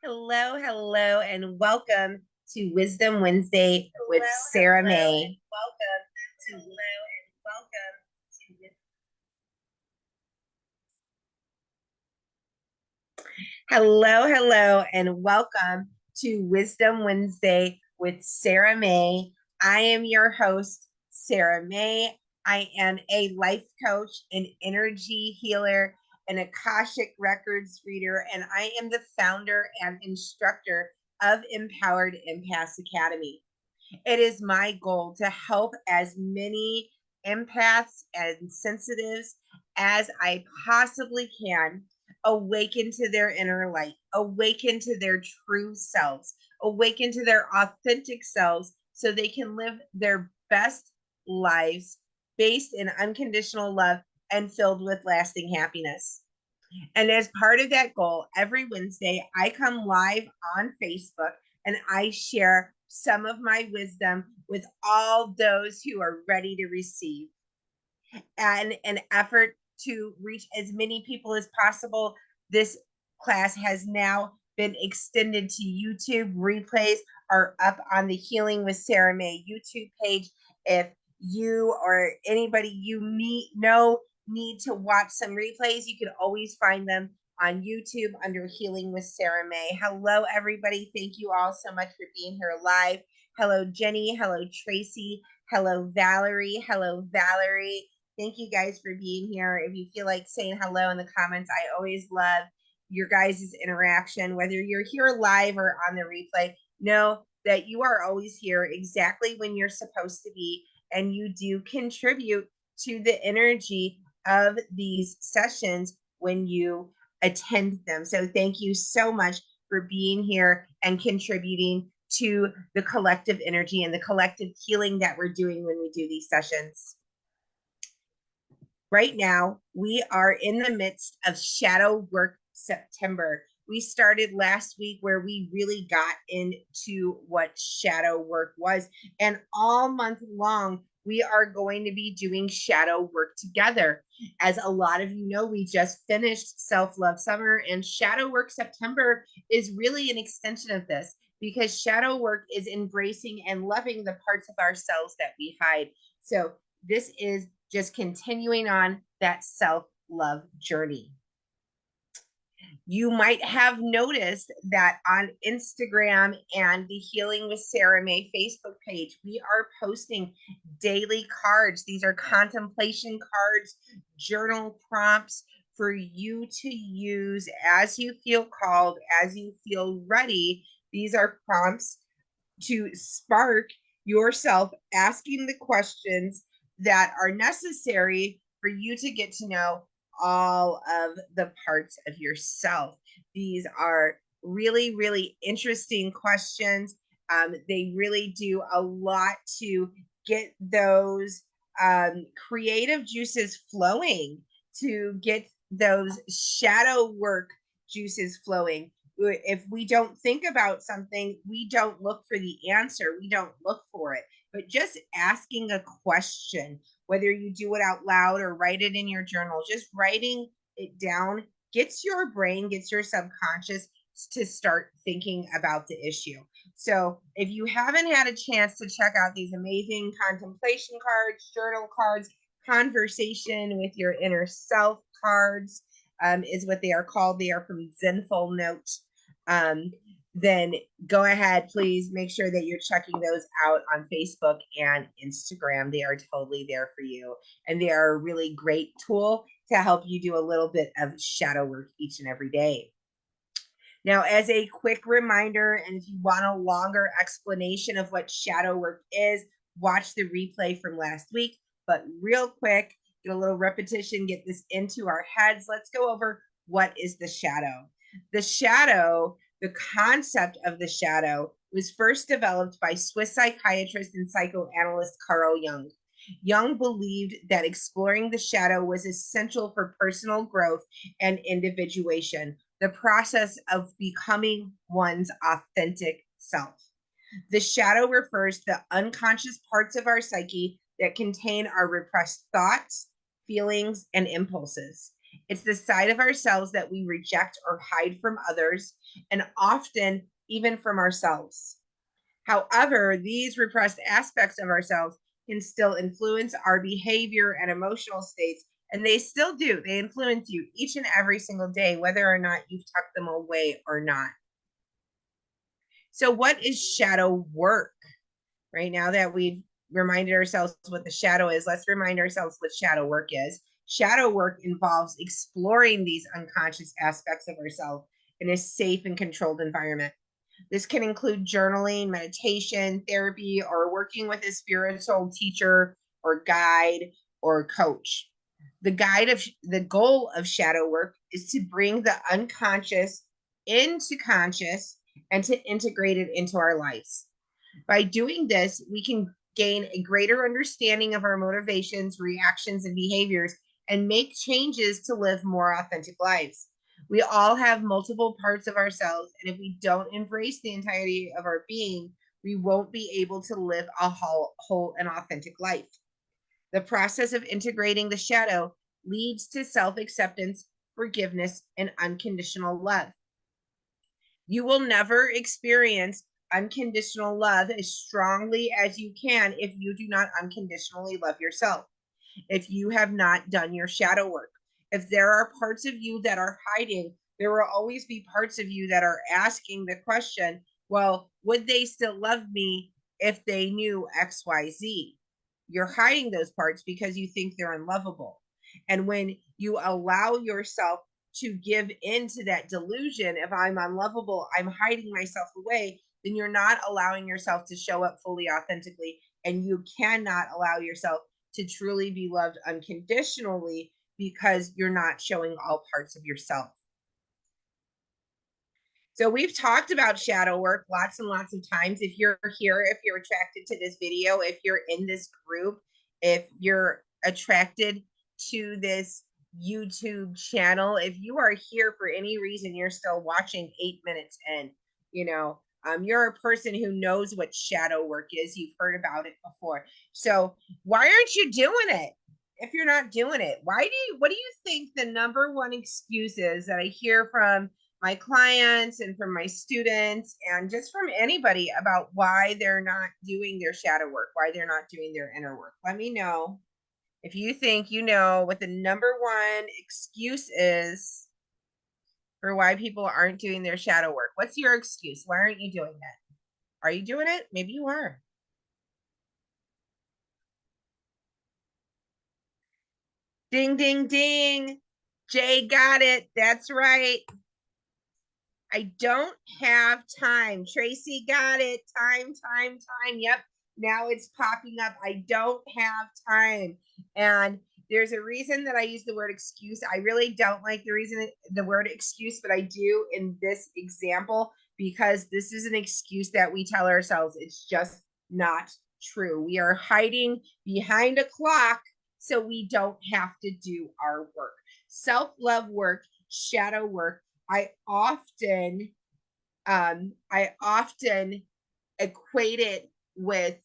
Hello, hello, and welcome to Wisdom Wednesday with Sarah May. Hello, hello, and welcome to Wisdom Wednesday with Sarah May. I am your host, Sarah May. I am a life coach, an energy healer, an Akashic Records reader, and I am the founder and instructor of Empowered Empaths Academy. It is my goal to help as many empaths and sensitives as I possibly can awaken to their inner light, awaken to their true selves, awaken to their authentic selves so they can live their best lives based in unconditional love and filled with lasting happiness. And as part of that goal, every Wednesday, I come live on Facebook and I share some of my wisdom with all those who are ready to receive. And an effort to reach as many people as possible, this class has now been extended to YouTube. Replays are up on the Healing with Sarah May YouTube page. If you or anybody you need to watch some replays, you can always find them on YouTube under Healing with Sarah May. Hello, everybody. Thank you all so much for being here live. Hello, Jenny. Hello, Tracy. Hello, Valerie. Hello, Valerie. Thank you guys for being here. If you feel like saying hello in the comments, I always love your guys' interaction, whether you're here live or on the replay. Know that you are always here exactly when you're supposed to be, and you do contribute to the energy of these sessions when you attend them. So thank you so much for being here and contributing to the collective energy and the collective healing that we're doing when we do these sessions. Right now, we are in the midst of Shadow Work September. We started last week where we really got into what shadow work was. And all month long, we are going to be doing shadow work together. As a lot of you know, we just finished Self-Love Summer, and Shadow Work September is really an extension of this, because shadow work is embracing and loving the parts of ourselves that we hide. So this is just continuing on that self-love journey. You might have noticed that on Instagram and the Healing with Sarah May Facebook page, we are posting daily cards. These are contemplation cards, journal prompts for you to use as you feel called, as you feel ready. These are prompts to spark yourself asking the questions that are necessary for you to get to know all of the parts of yourself. These are really, really interesting questions. They really do a lot to get those creative juices flowing, to get those shadow work juices flowing. If we don't think about something, we don't look for the answer, we don't look for it. But just asking a question, whether you do it out loud or write it in your journal, just writing it down gets your brain, gets your subconscious to start thinking about the issue. So if you haven't had a chance to check out these amazing contemplation cards, journal cards, conversation with your inner self cards, is what they are called. They are from Zenful Note. Then go ahead, please make sure that you're checking those out on Facebook and Instagram. They are totally there for you. And they are a really great tool to help you do a little bit of shadow work each and every day. Now, as a quick reminder, and if you want a longer explanation of what shadow work is, watch the replay from last week. But real quick, get a little repetition, get this into our heads. Let's go over what is the shadow. The shadow, the concept of the shadow, was first developed by Swiss psychiatrist and psychoanalyst Carl Jung. Jung believed that exploring the shadow was essential for personal growth and individuation, the process of becoming one's authentic self. The shadow refers to the unconscious parts of our psyche that contain our repressed thoughts, feelings, and impulses. It's the side of ourselves that we reject or hide from others, and often even from ourselves. However, these repressed aspects of ourselves can still influence our behavior and emotional states, and they still do. They influence you each and every single day, whether or not you've tucked them away or not. So, what is shadow work? Right now that we've reminded ourselves what the shadow is, let's remind ourselves what shadow work is. Shadow work involves exploring these unconscious aspects of ourselves in a safe and controlled environment. This can include journaling, meditation, therapy, or working with a spiritual teacher or guide or coach. The goal of shadow work is to bring the unconscious into conscious and to integrate it into our lives. By doing this, we can gain a greater understanding of our motivations, reactions, and behaviors and make changes to live more authentic lives. We all have multiple parts of ourselves, and if we don't embrace the entirety of our being, we won't be able to live a whole and authentic life. The process of integrating the shadow leads to self acceptance, forgiveness, and unconditional love. You will never experience unconditional love as strongly as you can if you do not unconditionally love yourself. If you have not done your shadow work, if there are parts of you that are hiding, there will always be parts of you that are asking the question, well, would they still love me if they knew XYZ? You're hiding those parts because you think they're unlovable. And when you allow yourself to give into that delusion, if I'm unlovable, I'm hiding myself away, then you're not allowing yourself to show up fully authentically. And you cannot allow yourself to truly be loved unconditionally because you're not showing all parts of yourself. So we've talked about shadow work lots and lots of times. If you're here, if you're attracted to this video, if you're in this group, if you're attracted to this YouTube channel, if you are here for any reason, you're still watching 8 minutes in, you're a person who knows what shadow work is. You've heard about it before. So why aren't you doing it? If you're not doing it, what do you think the number one excuse is that I hear from my clients and from my students and just from anybody about why they're not doing their shadow work, why they're not doing their inner work? Let me know if you think you know what the number one excuse is for why people aren't doing their shadow work. What's your excuse? Why aren't you doing it? Are you doing it? Maybe you are. Ding, ding, ding. Jay got it. That's right. I don't have time. Tracy got it. Time. Yep. Now it's popping up. I don't have time. And there's a reason that I use the word excuse. I really don't like the word excuse, but I do in this example because this is an excuse that we tell ourselves. It's just not true. We are hiding behind a clock so we don't have to do our work. Self-love work, shadow work. I often equate it with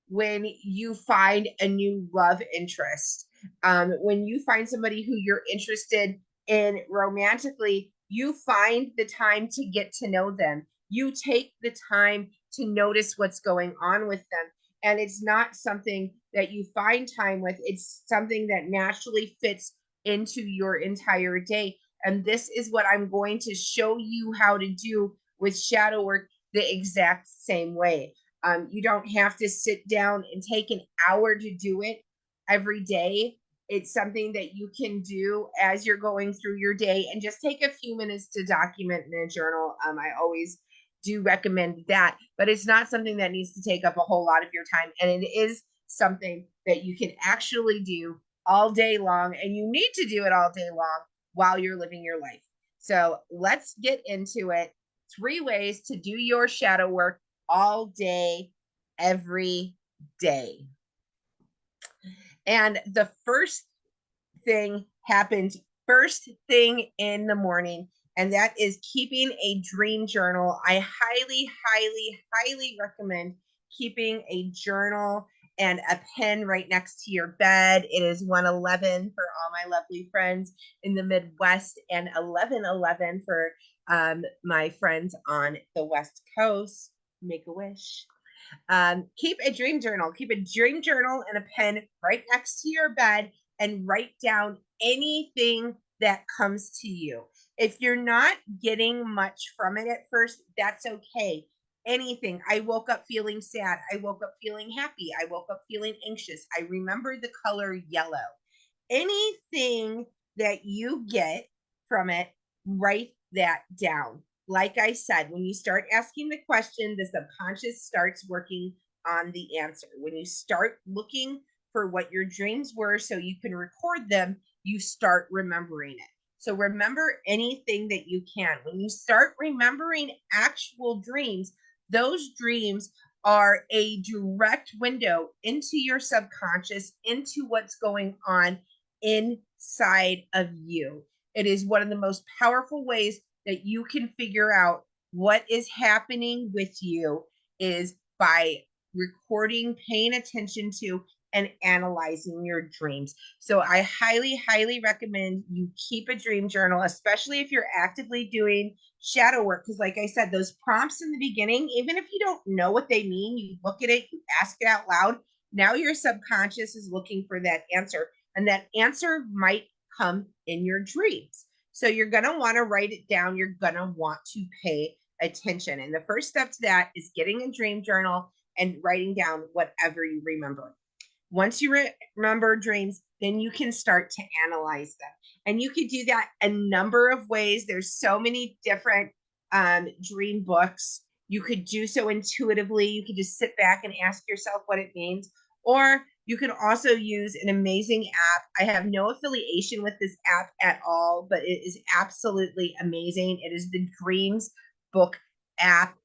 when you find a new love interest. When you find somebody who you're interested in romantically, you find the time to get to know them. You take the time to notice what's going on with them. And it's not something that you find time with, it's something that naturally fits into your entire day. And this is what I'm going to show you how to do with shadow work the exact same way. You don't have to sit down and take an hour to do it every day. It's something that you can do as you're going through your day and just take a few minutes to document in a journal. I always do recommend that, but it's not something that needs to take up a whole lot of your time. And it is something that you can actually do all day long, and you need to do it all day long while you're living your life. So let's get into it. 3 ways to do your shadow work all day, every day. And the first thing happens first thing in the morning, and that is keeping a dream journal. I highly recommend keeping a journal and a pen right next to your bed. It is 111 for all my lovely friends in the Midwest and 1111 for my friends on the West Coast. Make a wish. Keep a dream journal. Keep a dream journal and a pen right next to your bed and write down anything that comes to you. If you're not getting much from it at first, that's okay. Anything. I woke up feeling sad. I woke up feeling happy. I woke up feeling anxious. I remember the color yellow. Anything that you get from it, write that down. Like I said, when you start asking the question, the subconscious starts working on the answer. When you start looking for what your dreams were so you can record them, you start remembering it. So remember anything that you can. When you start remembering actual dreams, those dreams are a direct window into your subconscious, into what's going on inside of you. It is one of the most powerful ways that you can figure out what is happening with you is by recording, paying attention to, and analyzing your dreams. So I highly, highly recommend you keep a dream journal, especially if you're actively doing shadow work. Because like I said, those prompts in the beginning, even if you don't know what they mean, you look at it, you ask it out loud. Now your subconscious is looking for that answer, and that answer might come in your dreams. So you're going to want to write it down. You're going to want to pay attention. And the first step to that is getting a dream journal and writing down whatever you remember. Once you remember dreams, then you can start to analyze them. And you could do that a number of ways. There's so many different dream books. You could do so intuitively. You could just sit back and ask yourself what it means. Or you can also use an amazing app. I have no affiliation with this app at all, but it is absolutely amazing. It is the Dreams Book app.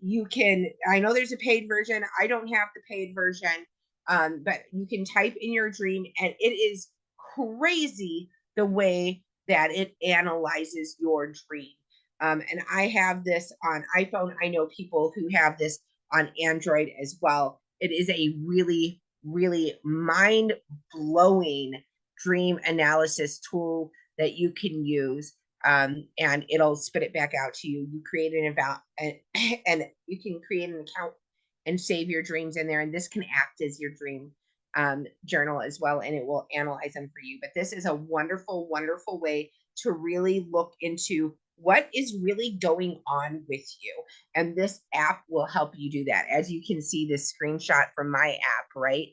You can, I know there's a paid version. I don't have the paid version, but you can type in your dream, and it is crazy the way that it analyzes your dream. And I have this on iPhone. I know people who have this on Android as well. It is a really, really mind-blowing dream analysis tool that you can use, and it'll spit it back out to you. You create an account, and you can create an account and save your dreams in there, and this can act as your dream journal as well, and it will analyze them for you. But this is a wonderful, wonderful way to really look into what is really going on with you. And this app will help you do that. As you can see this screenshot from my app, right?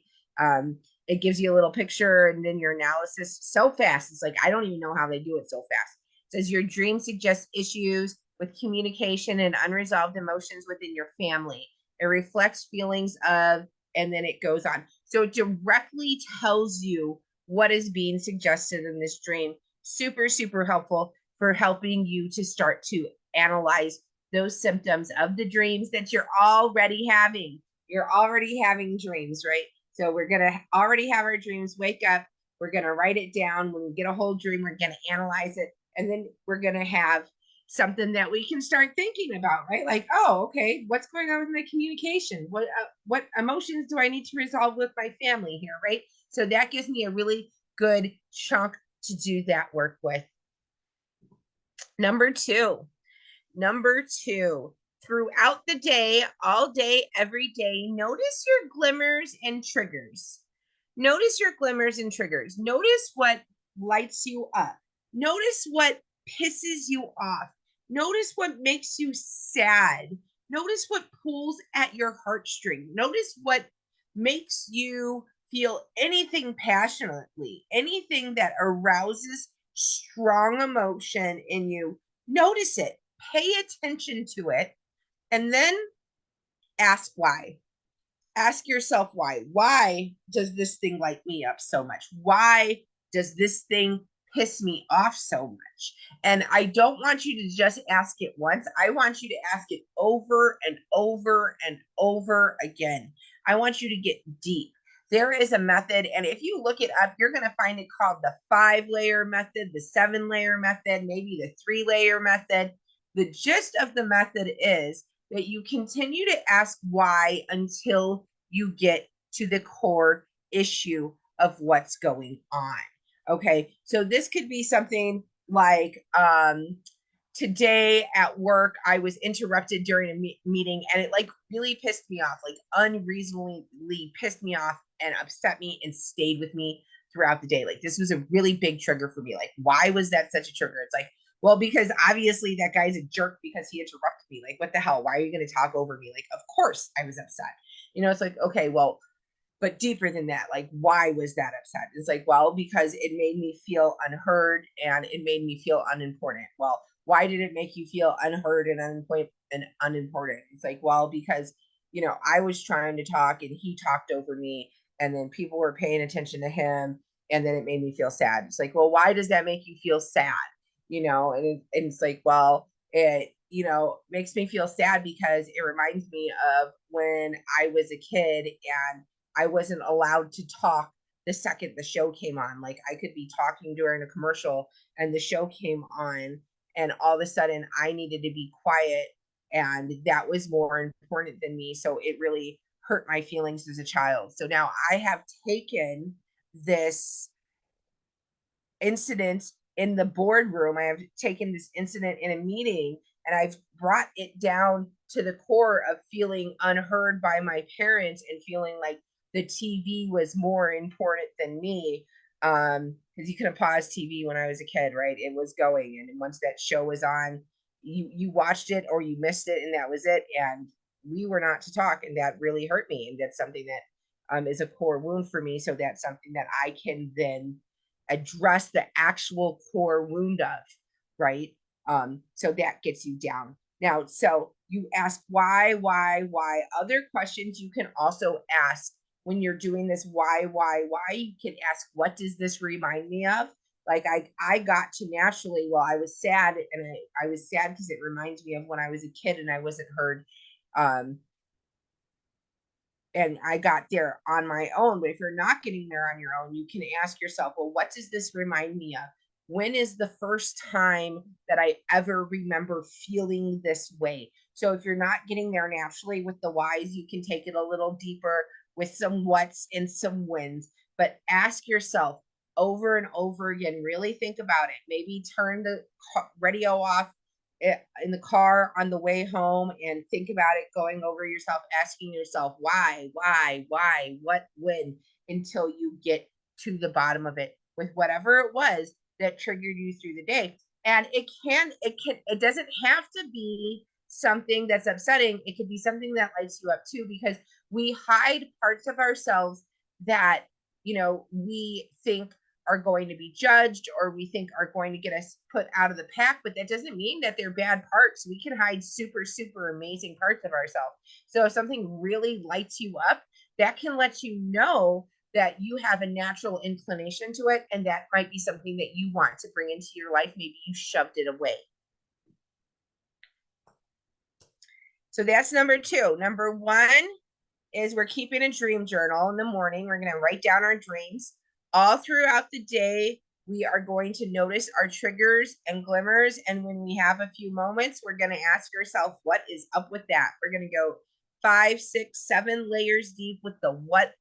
It gives you a little picture and then your analysis so fast. It's like, I don't even know how they do it so fast. It says your dream suggests issues with communication and unresolved emotions within your family. It reflects feelings of, and then it goes on. So it directly tells you what is being suggested in this dream. Super, super helpful for helping you to start to analyze those symptoms of the dreams that you're already having. You're already having dreams, right? So we're going to already have our dreams. Wake up. We're going to write it down. When we get a whole dream, we're going to analyze it. And then we're going to have something that we can start thinking about, right? Like, oh, okay, what's going on with my communication? What emotions do I need to resolve with my family here, right? So that gives me a really good chunk to do that work with. Number two, throughout the day, all day, every day, notice your glimmers and triggers. Notice your glimmers and triggers. Notice what lights you up. Notice what pisses you off. Notice what makes you sad. Notice what pulls at your heartstring. Notice what makes you feel anything passionately, anything that arouses strong emotion in you. Notice it, pay attention to it, and then ask why. Ask yourself why. Why does this thing light me up so much? Why does this thing piss me off so much? And I don't want you to just ask it once. I want you to ask it over and over and over again. I want you to get deep. There is a method, and if you look it up, you're going to find it called the 5-layer method, the 7-layer method, maybe the 3-layer method. The gist of the method is that you continue to ask why until you get to the core issue of what's going on. Okay, so this could be something like today at work I was interrupted during a meeting, and it like really pissed me off, like unreasonably pissed me off and upset me and stayed with me throughout the day. Like this was a really big trigger for me. Like why was that such a trigger? It's like, well, because obviously that guy's a jerk because he interrupted me. Like what the hell, why are you going to talk over me? Like of course I was upset. It's like, okay, well, but deeper than that, like why was that upset? It's like, well, because it made me feel unheard and it made me feel unimportant. Well, why did it make you feel unheard and unimportant? It's like, well, because I was trying to talk and he talked over me, and then people were paying attention to him, and then it made me feel sad. It's like, well, why does that make you feel sad? And it's like, well, it makes me feel sad because it reminds me of when I was a kid and I wasn't allowed to talk the second the show came on. Like I could be talking during a commercial and the show came on, and all of a sudden I needed to be quiet, and that was more important than me. So it really hurt my feelings as a child. So now I have taken this incident in the boardroom. I have taken this incident in a meeting and I've brought it down to the core of feeling unheard by my parents and feeling like the TV was more important than me. Because you couldn't pause TV when I was a kid, right? It was going, and once that show was on, you watched it or you missed it, and that was it. And we were not to talk, and that really hurt me. And that's something that is a core wound for me. So that's something that I can then address the actual core wound of, right? So that gets you down. Now, so you ask why. Other questions you can also ask when you're doing this why. You can ask, what does this remind me of? Like I got to naturally, well, I was sad, and I was sad because it reminds me of when I was a kid and I wasn't heard. And I got there on my own. But if you're not getting there on your own, you can ask yourself, well, what does this remind me of? When is the first time that I ever remember feeling this way? So if you're not getting there naturally with the whys, you can take it a little deeper with some whats and some wins. But ask yourself over and over again, really think about it. Maybe turn the radio off in the car on the way home and think about it, going over yourself, asking yourself why, what, when, until you get to the bottom of it with whatever it was that triggered you through the day. And it doesn't have to be something that's upsetting. It could be something that lights you up too, because we hide parts of ourselves that we think are going to be judged or we think are going to get us put out of the pack, but that doesn't mean that they're bad parts. We can hide super, super amazing parts of ourselves. So if something really lights you up, that can let you know that you have a natural inclination to it, and that might be something that you want to bring into your life. Maybe you shoved it away. So that's number 2. Number 1 is we're keeping a dream journal in the morning. We're going to write down our dreams. All throughout the day, we are going to notice our triggers and glimmers. And when we have a few moments, we're going to ask ourselves, what is up with that? We're going to go 5, 6, 7 layers deep with the what,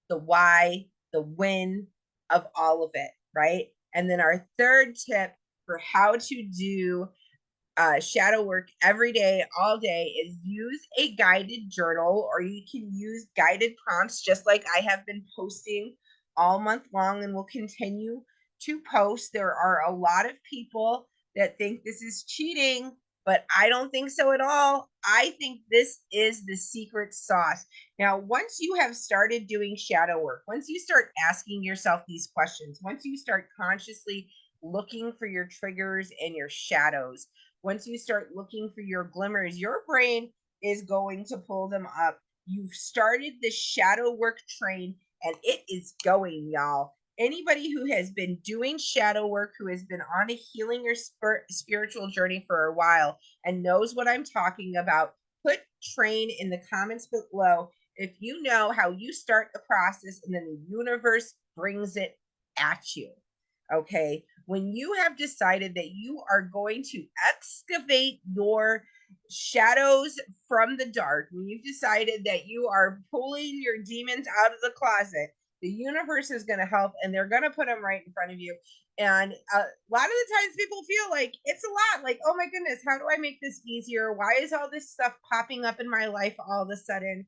the why, the when of all of it, right? And then our third tip for how to do shadow work every day, all day, is use a guided journal, or you can use guided prompts just like I have been posting all month long and will continue to post. There are a lot of people that think this is cheating, but I don't think so at all. I think this is the secret sauce. Now, once you have started doing shadow work, once you start asking yourself these questions, once you start consciously looking for your triggers and your shadows, once you start looking for your glimmers, your brain is going to pull them up. You've started the shadow work train and it is going, y'all. Anybody who has been doing shadow work, who has been on a healing or spiritual journey for a while and knows what I'm talking about, put train in the comments below if you know how you start the process and then the universe brings it at you. Okay, when you have decided that you are going to excavate your shadows from the dark, when you've decided that you are pulling your demons out of the closet, the universe is going to help, and they're going to put them right in front of you. And a lot of the times people feel like it's a lot, like, oh my goodness, how do I make this easier? Why is all this stuff popping up in my life all of a sudden?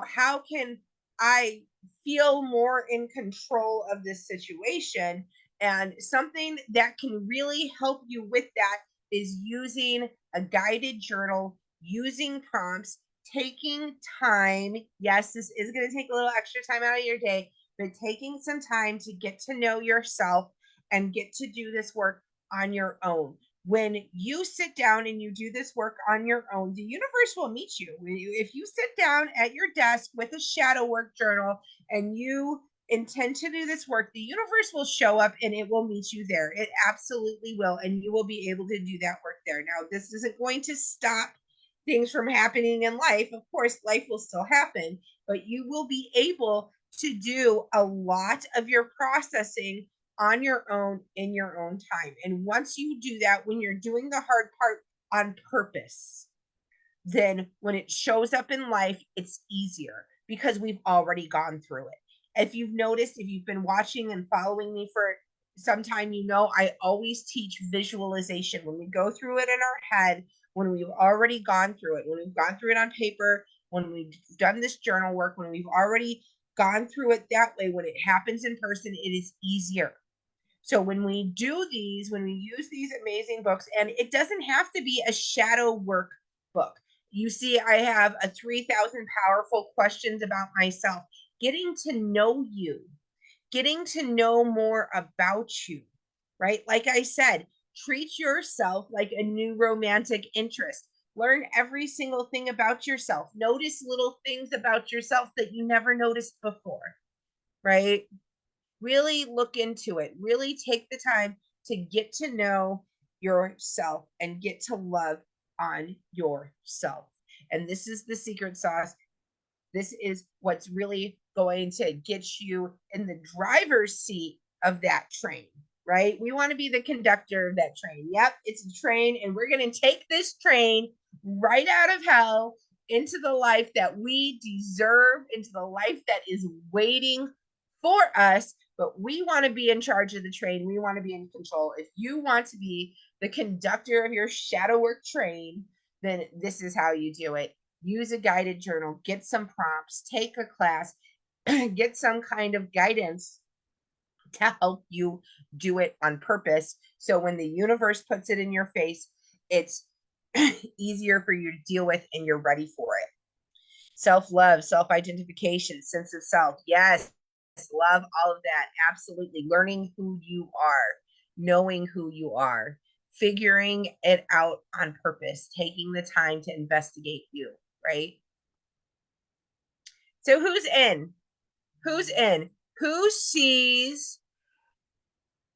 How can I feel more in control of this situation? And something that can really help you with that is using a guided journal, using prompts, taking time. Yes, this is going to take a little extra time out of your day, but taking some time to get to know yourself and get to do this work on your own. When you sit down and you do this work on your own, the universe will meet you. If you sit down at your desk with a shadow work journal and you intend to do this work, the universe will show up and it will meet you there. It absolutely will. And you will be able to do that work there. Now, this isn't going to stop things from happening in life. Of course, life will still happen, but you will be able to do a lot of your processing on your own in your own time. And once you do that, when you're doing the hard part on purpose, then when it shows up in life, it's easier because we've already gone through it. If you've noticed, if you've been watching and following me for some time, I always teach visualization. When we go through it in our head, when we've already gone through it, when we've gone through it on paper, when we've done this journal work, when we've already gone through it that way, when it happens in person, it is easier. So when we do these, when we use these amazing books, and it doesn't have to be a shadow work book. You see, I have a 3,000 powerful questions about myself, getting to know you, getting to know more about you, right? Like I said, treat yourself like a new romantic interest. Learn every single thing about yourself. Notice little things about yourself that you never noticed before, right? Really look into it. Really take the time to get to know yourself and get to love on yourself. And this is the secret sauce. This is what's really going to get you in the driver's seat of that train, right? We want to be the conductor of that train. Yep, it's a train, and we're going to take this train right out of hell into the life that we deserve, into the life that is waiting for us. But we want to be in charge of the train. We want to be in control. If you want to be the conductor of your shadow work train, then this is how you do it. Use a guided journal, get some prompts, take a class, get some kind of guidance to help you do it on purpose. So when the universe puts it in your face, it's easier for you to deal with and you're ready for it. Self-love, self-identification, sense of self. Yes, love all of that. Absolutely. Learning who you are, knowing who you are, figuring it out on purpose, taking the time to investigate you, right? So who's in? Who's in? Who sees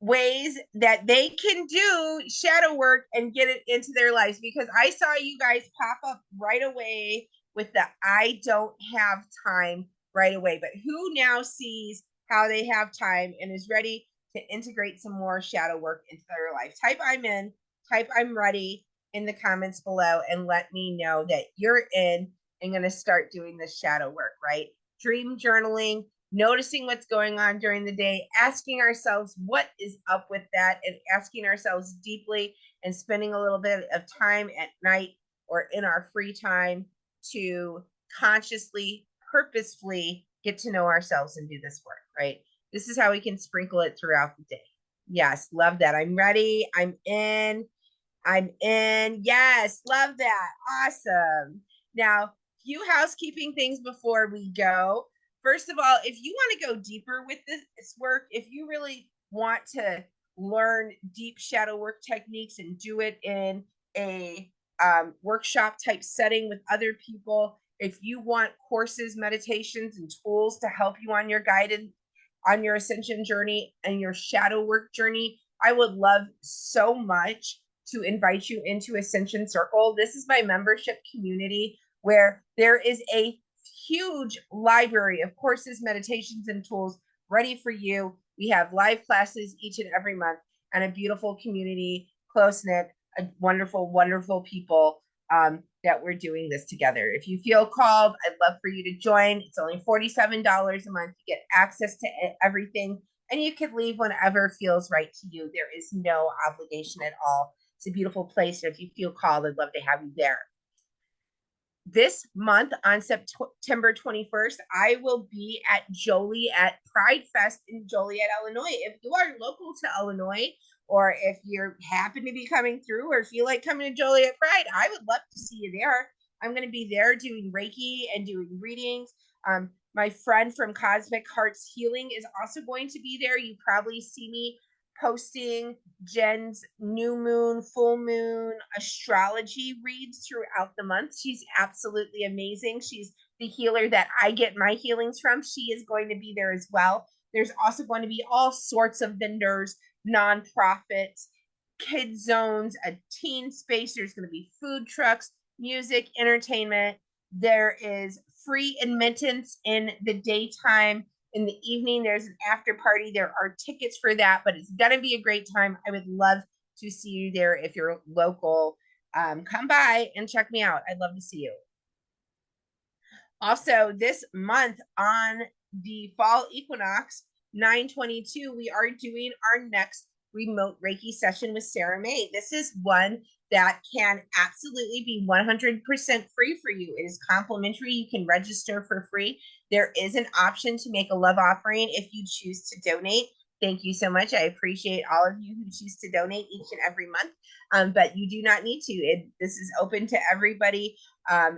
ways that they can do shadow work and get it into their lives? Because I saw you guys pop up right away with the I don't have time right away. But who now sees how they have time and is ready to integrate some more shadow work into their life? Type I'm in, type I'm ready in the comments below and let me know that you're in and going to start doing this shadow work, right? Dream journaling, noticing what's going on during the day, asking ourselves what is up with that, and asking ourselves deeply and spending a little bit of time at night or in our free time to consciously, purposefully get to know ourselves and do this work, right? This is how we can sprinkle it throughout the day. Yes, love that. I'm ready. I'm in. I'm in. Yes, love that. Awesome. Now, few housekeeping things before we go. First of all, if you want to go deeper with this work, if you really want to learn deep shadow work techniques and do it in a workshop type setting with other people, if you want courses, meditations, and tools to help you on your ascension journey and your shadow work journey, I would love so much to invite you into Ascension Circle. This is my membership community where there is a huge library of courses, meditations, and tools ready for you. We have live classes each and every month and a beautiful community, close knit, wonderful, wonderful people that we're doing this together. If you feel called, I'd love for you to join. It's only $47 a month to get access to everything, and you can leave whenever feels right to you. There is no obligation at all. It's a beautiful place. And if you feel called, I'd love to have you there. This month on September 21st, I will be at Joliet Pride Fest in Joliet, Illinois. If you are local to Illinois, or if you happen to be coming through or feel like coming to Joliet Pride, I would love to see you there. I'm going to be there doing Reiki and doing readings. My friend from Cosmic Hearts Healing is also going to be there. You probably see me posting Jen's new moon, full moon astrology reads throughout the month. She's absolutely amazing. She's the healer that I get my healings from. She is going to be there as well. There's also going to be all sorts of vendors, nonprofits, kid zones, a teen space. There's going to be food trucks, music, entertainment. There is free admittance in the daytime. In the evening, there's an after party. There are tickets for that, but it's going to be a great time. I would love to see you there if you're local. Come by and check me out. I'd love to see you. Also, this month on the fall equinox, 9/22, we are doing our next remote Reiki session with Sarah May. This is one that can absolutely be 100% free for you. It is complimentary. You can register for free. There is an option to make a love offering if you choose to donate. Thank you so much. I appreciate all of you who choose to donate each and every month, but you do not need to. This is open to everybody,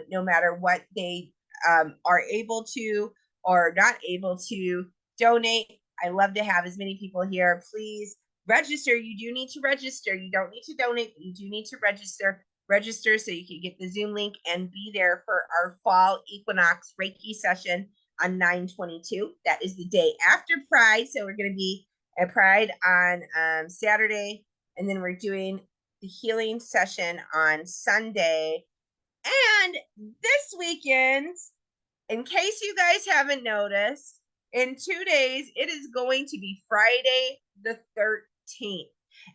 no matter what they are able to or not able to donate. I love to have as many people here. Please register. You do need to register. You don't need to donate, but you do need to register. Register so you can get the Zoom link and be there for our fall equinox Reiki session on 9/22. That is the day after Pride. So we're going to be at Pride on Saturday, and then we're doing the healing session on Sunday. And this weekend, in case you guys haven't noticed, in 2 days, it is going to be Friday the 13th.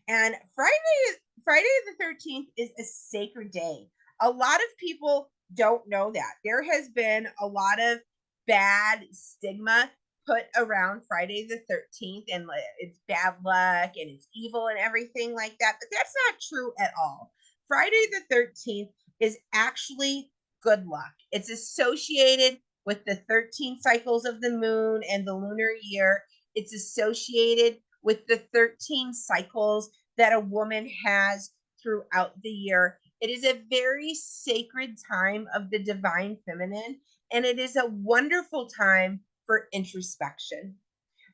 And Friday the 13th is a sacred day. A lot of people don't know that. There has been a lot of bad stigma put around Friday the 13th, and it's bad luck and it's evil and everything like that. But that's not true at all. Friday the 13th is actually good luck. It's associated with the 13 cycles of the moon and the lunar year. It's associated with the 13 cycles that a woman has throughout the year. It is a very sacred time of the divine feminine, and it is a wonderful time for introspection.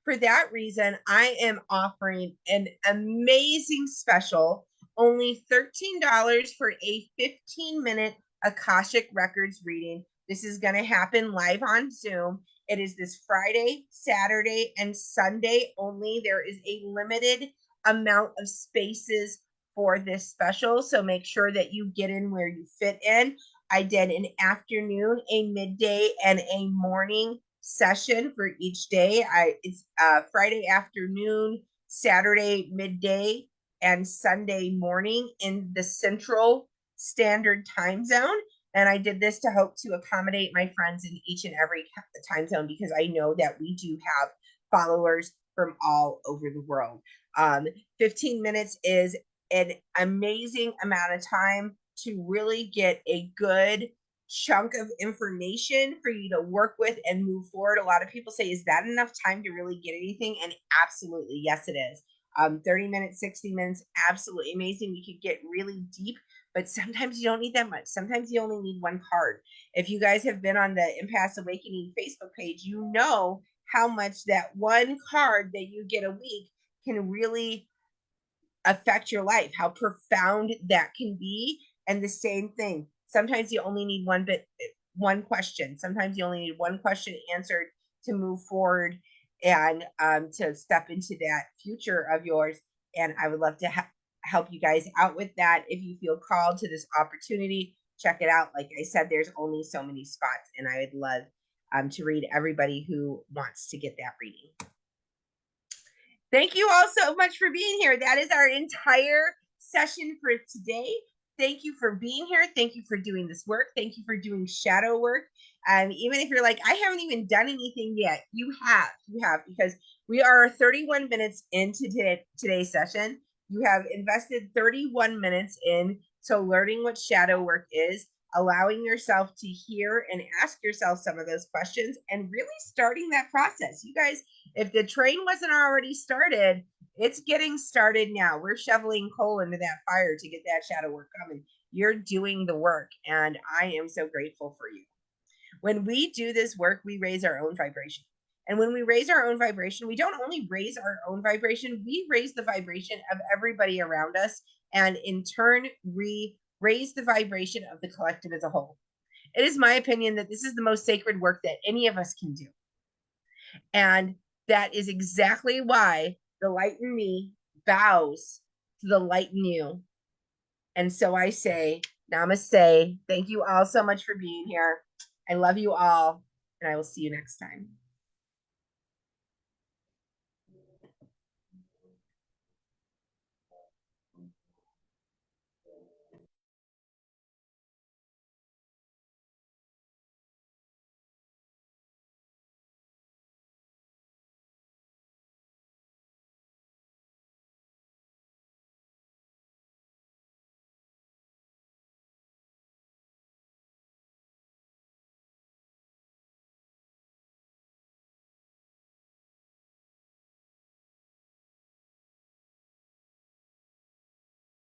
For that reason, I am offering an amazing special, only $13 for a 15-minute Akashic Records reading. This is going to happen live on Zoom. It is this Friday, Saturday, and Sunday only. There is a limited amount of spaces for this special, so make sure that you get in where you fit in. I did an afternoon, a midday, and a morning session for each day. It's Friday afternoon, Saturday midday, and Sunday morning in the Central Standard Time Zone. And I did this to hope to accommodate my friends in each and every time zone, because I know that we do have followers from all over the world. 15 minutes is an amazing amount of time to really get a good chunk of information for you to work with and move forward. A lot of people say, is that enough time to really get anything? And absolutely, yes, it is. 30 minutes, 60 minutes, absolutely amazing. You could get really deep, but sometimes you don't need that much. Sometimes you only need one card. If you guys have been on the Empath Awakening Facebook page, you know how much that one card that you get a week can really affect your life, how profound that can be. And the same thing, sometimes you only need one question. Sometimes you only need one question answered to move forward and to step into that future of yours. And I would love to help you guys out with that. If you feel called to this opportunity, check it out. Like I said, there's only so many spots, and I would love to read everybody who wants to get that reading. Thank you all so much for being here. That is our entire session for today. thank you for being here. Thank you for doing this work. Thank you for doing shadow work. Even if you're like, I haven't even done anything yet, you have, because we are 31 minutes into today's session. You have invested 31 minutes into learning what shadow work is, allowing yourself to hear and ask yourself some of those questions, and really starting that process. You guys, if the train wasn't already started, it's getting started now. We're shoveling coal into that fire to get that shadow work coming. You're doing the work, and I am so grateful for you. When we do this work, we raise our own vibration. And when we raise our own vibration, we don't only raise our own vibration, we raise the vibration of everybody around us. And in turn, we raise the vibration of the collective as a whole. It is my opinion that this is the most sacred work that any of us can do. And that is exactly why the light in me bows to the light in you. And so I say, namaste. Thank you all so much for being here. I love you all, and I will see you next time.